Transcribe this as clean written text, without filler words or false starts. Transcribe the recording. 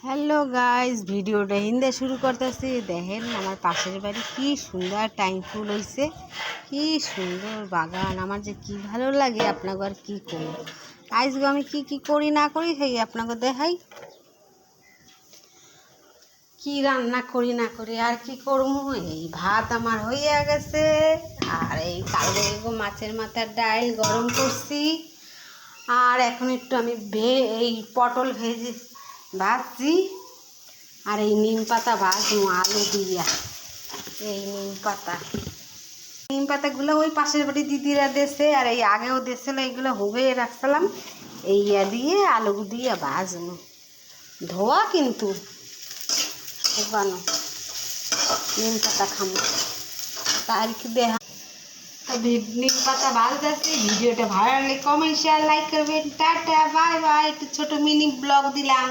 Hello guys, ভিডিওটা হিন্দে শুরু করতেছি। দেখেন আমার পাশের বাড়ি কি সুন্দর টাইম ফুল হয়েছে, কি সুন্দর বাগান। আমার যে কি ভালো লাগে, আপনাকে আর কি করব। আজকে আমি কি কি করি না করি সেই আপনাকে দেখাই। কি রান্না করি না করি আর কি করবো। এই ভাত আমার হইয়া গেছে, আর এই কালো মাছের মাথার ডাল গরম করছি, আর এখন একটু আমি এই পটল ভেজে ভাজছি, আর এই নিম পাতা ভাজবো আলু দিয়া। এই নিম পাতাগুলো ওই পাশের বাড়ি দিদিরা দেশে, আর এই আগেও দেশেছিল, এইগুলো হুগিয়ে রাখছিলাম। এই দিয়ে আলু দিয়ে ভাজবো, ধোয়া কিন্তু শুকানো নিম পাতা খামো। তার কি দেখা নিম পাতা ভাজতেছি। ভিডিওটা ভালো লাগলে কমেন্ট শেয়ার লাইক করবেন। Tata bye bye. একটু ছোট মিনি ব্লগ দিলাম।